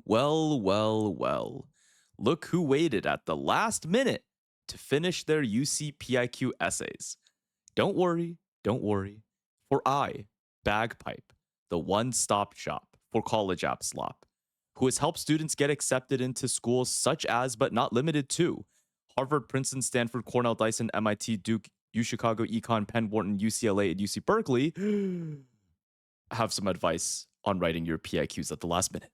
Well, well, well. Look who waited at the last minute to finish their UC PIQ essays. Don't worry. For Bagpipe, the one stop shop for college app slop, who has helped students get accepted into schools such as, but not limited to, Harvard, Princeton, Stanford, Cornell, Dyson, MIT, Duke, U Chicago, Econ, Penn, Wharton, UCLA, and UC Berkeley, have some advice on writing your PIQs at the last minute.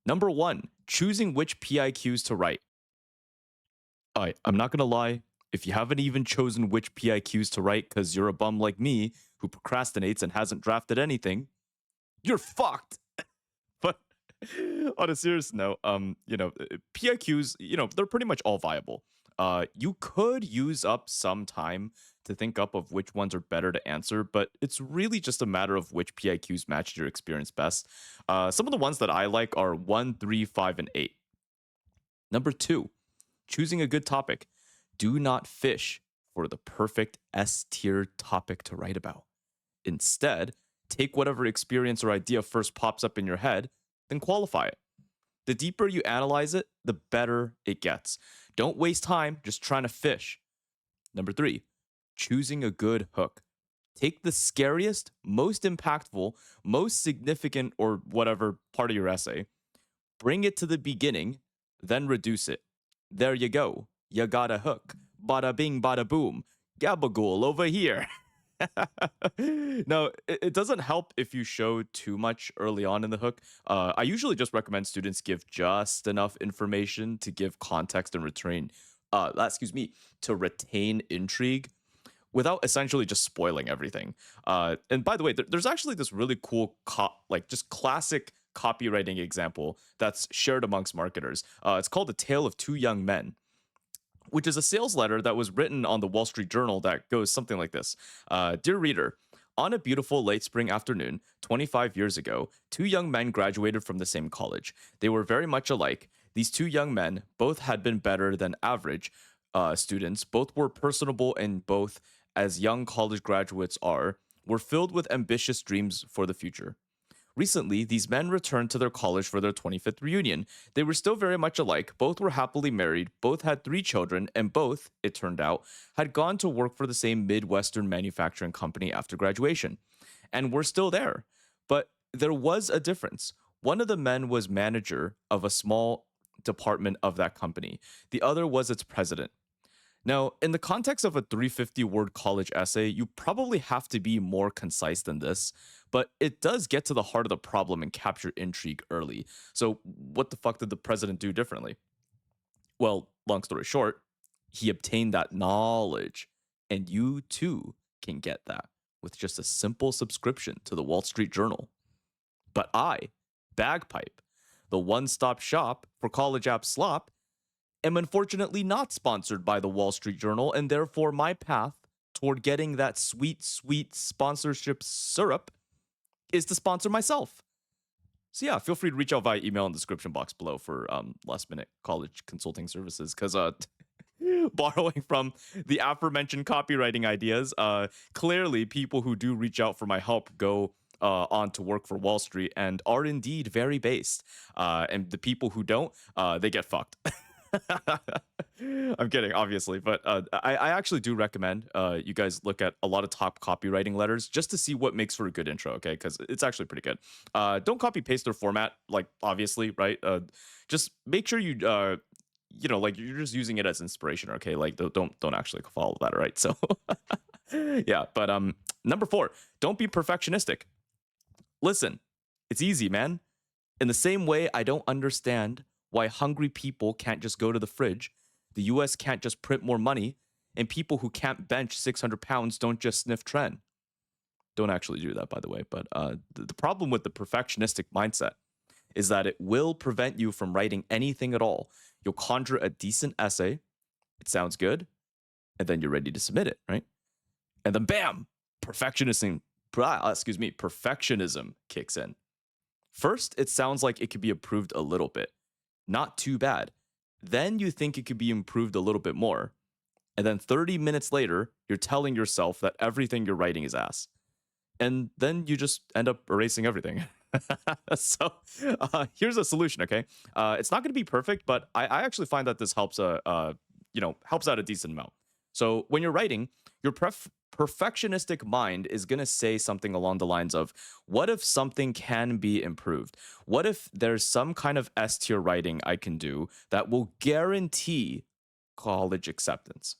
Number one, choosing which PIQs to write. I'm not going to lie. If you haven't even chosen which PIQs to write because you're a bum like me who procrastinates and hasn't drafted anything, you're fucked. But on a serious note, PIQs, they're pretty much all viable. You could use up some time to think up of which ones are better to answer, but it's really just a matter of which PIQs match your experience best. Some of the ones that I like are 1, 3, 5, and 8. Number two, choosing a good topic. Do not fish for the perfect S tier topic to write about. Instead, take whatever experience or idea first pops up in your head, then qualify it. The deeper you analyze it, the better it gets. Don't waste time just trying to fish. Number three, choosing a good hook. Take the scariest, most impactful, most significant, or whatever part of your essay, bring it to the beginning, then reduce it. There you go. You got a hook. Bada bing, bada boom. Gabagool over here. No, it doesn't help if you show too much early on in the hook. I usually just recommend students give just enough information to give context and to retain intrigue without essentially just spoiling everything. And by the way, there's actually this really cool, just classic copywriting example that's shared amongst marketers. It's called The Tale of Two Young Men, which is a sales letter that was written on the Wall Street Journal that goes something like this. Dear reader, on a beautiful late spring afternoon, 25 years ago, two young men graduated from the same college. They were very much alike. These two young men both had been better than average students. Both were personable, and both, as young college graduates are, were filled with ambitious dreams for the future. Recently, these men returned to their college for their 25th reunion. They were still very much alike, both were happily married, both had 3 children, and both, it turned out, had gone to work for the same Midwestern manufacturing company after graduation, and were still there. But there was a difference. One of the men was manager of a small department of that company. The other was its president. Now, in the context of a 350-word college essay, you probably have to be more concise than this, but it does get to the heart of the problem and capture intrigue early. So what the fuck did the president do differently? Well, long story short, he obtained that knowledge, and you too can get that with just a simple subscription to the Wall Street Journal. But Bagpipe, the one-stop shop for college app slop, am unfortunately not sponsored by the Wall Street Journal, and therefore my path toward getting that sweet, sweet sponsorship syrup is to sponsor myself. So yeah, feel free to reach out via email in the description box below for last-minute college consulting services, because borrowing from the aforementioned copywriting ideas, clearly people who do reach out for my help go on to work for Wall Street and are indeed very based. And the people who don't, they get fucked. I'm kidding, obviously, but I actually do recommend you guys look at a lot of top copywriting letters just to see what makes for a good intro, okay? Because it's actually pretty good. Don't copy paste their format, like obviously, right? Just make sure you you're just using it as inspiration, okay? Like don't actually follow that, all right? So yeah, but number 4, don't be perfectionistic. Listen, it's easy, man. In the same way, I don't understand why hungry people can't just go to the fridge, the US can't just print more money, and people who can't bench 600 pounds don't just sniff tren. Don't actually do that, by the way. But the problem with the perfectionistic mindset is that it will prevent you from writing anything at all. You'll conjure a decent essay, it sounds good, and then you're ready to submit it, right? And then bam, perfectionism kicks in. First, it sounds like it could be improved a little bit. Not too bad. Then you think it could be improved a little bit more. And then 30 minutes later, you're telling yourself that everything you're writing is ass. And then you just end up erasing everything. So here's a solution. Okay, it's not going to be perfect, but I actually find that this helps helps out a decent amount. So when you're writing, your perfectionistic mind is going to say something along the lines of, "What if something can be improved? What if there's some kind of S tier writing I can do that will guarantee college acceptance?"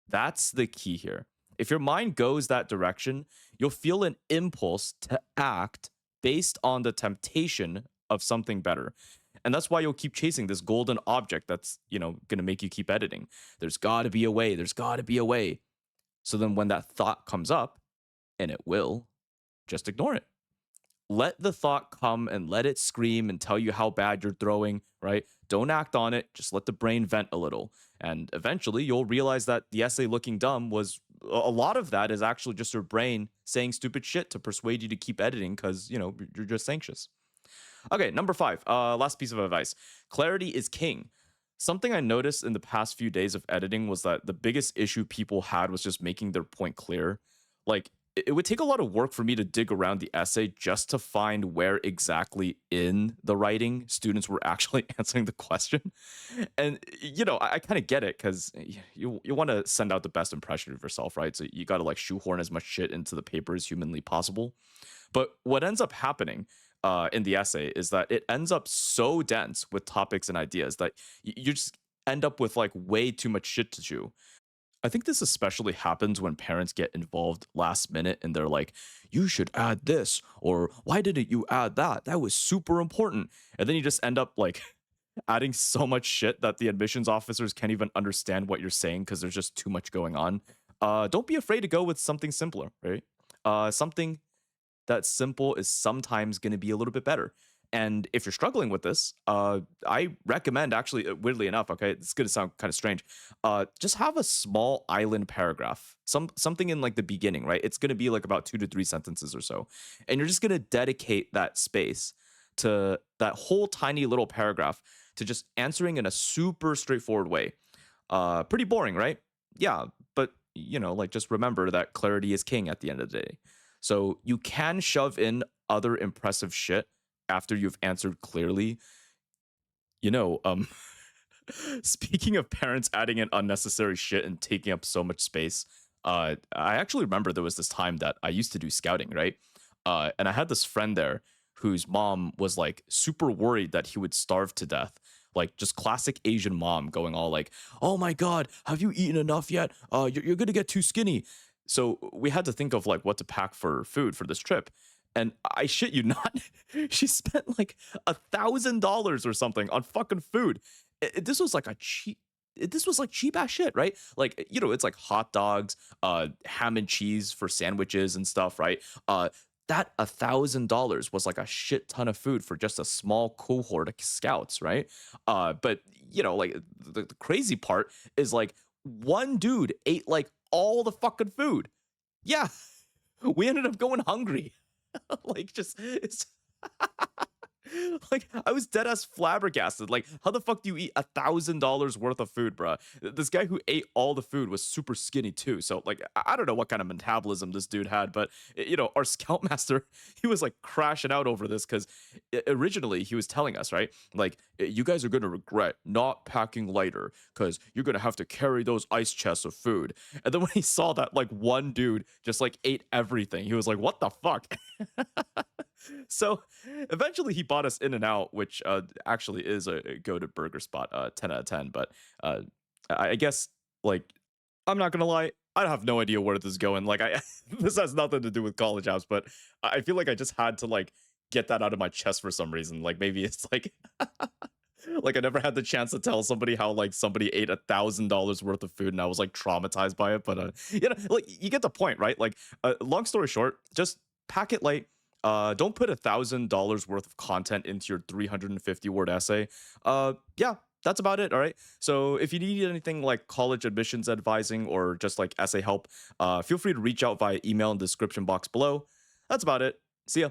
That's the key here. If your mind goes that direction, you'll feel an impulse to act based on the temptation of something better. And that's why you'll keep chasing this golden object that's, going to make you keep editing. There's got to be a way. There's got to be a way. So then when that thought comes up, and it will, just ignore it. Let the thought come and let it scream and tell you how bad you're throwing, right? Don't act on it. Just let the brain vent a little. And eventually you'll realize that the essay looking dumb was a lot of that is actually just your brain saying stupid shit to persuade you to keep editing because, you're just anxious. Okay, number five, last piece of advice. Clarity is king. Something I noticed in the past few days of editing was that the biggest issue people had was just making their point clear. Like, it would take a lot of work for me to dig around the essay just to find where exactly in the writing students were actually answering the question. And, I kind of get it because you want to send out the best impression of yourself, right? So you got to like shoehorn as much shit into the paper as humanly possible. But what ends up happening in the essay is that it ends up so dense with topics and ideas that you just end up with like way too much shit to chew. I think this especially happens when parents get involved last minute and they're like, you should add this, or why didn't you add that? That was super important. And then you just end up like adding so much shit that the admissions officers can't even understand what you're saying because there's just too much going on. Don't be afraid to go with something simpler, right? Something that simple is sometimes going to be a little bit better. And if you're struggling with this, I recommend actually, weirdly enough, okay, it's going to sound kind of strange. Just have a small island paragraph, something in like the beginning, right? It's going to be like about 2 to 3 sentences or so, and you're just going to dedicate that space to that whole tiny little paragraph to just answering in a super straightforward way. Pretty boring, right? Yeah, but like just remember that clarity is king at the end of the day. So you can shove in other impressive shit after you've answered clearly. You know, um speaking of parents adding in unnecessary shit and taking up so much space, I actually remember there was this time that I used to do scouting, right? And I had this friend there whose mom was like super worried that he would starve to death. Like just classic Asian mom going all like, "Oh my god, have you eaten enough yet? You're gonna get too skinny." So we had to think of like what to pack for food for this trip. And I shit you not, she spent like $1,000 or something on fucking food. This was like a cheap. This was like cheap ass shit, right? Like it's like hot dogs, ham and cheese for sandwiches and stuff, right? That $1,000 was like a shit ton of food for just a small cohort of scouts, right? But like the crazy part is like one dude ate like all the fucking food. Yeah, we ended up going hungry. Like just it's like I was dead ass flabbergasted. Like, how the fuck do you eat $1,000 worth of food, bruh? This guy who ate all the food was super skinny too. So, like, I don't know what kind of metabolism this dude had, but our scoutmaster, he was like crashing out over this because originally he was telling us, right? Like, you guys are gonna regret not packing lighter because you're gonna have to carry those ice chests of food. And then when he saw that, like, one dude just like ate everything, he was like, what the fuck? So eventually he bought us In and Out, which actually is a go to burger spot, 10 out of 10. But I guess, like, I'm not going to lie, I have no idea where this is going. Like, this has nothing to do with college apps, but I feel like I just had to, like, get that out of my chest for some reason. Like, maybe it's like, like, I never had the chance to tell somebody how, like, somebody ate $1,000 worth of food and I was, like, traumatized by it. But, like, you get the point, right? Like, long story short, just pack it light. Don't put $1,000 worth of content into your 350 word essay. Yeah, that's about it. All right. So if you need anything like college admissions advising or just like essay help, feel free to reach out via email in the description box below. That's about it. See ya.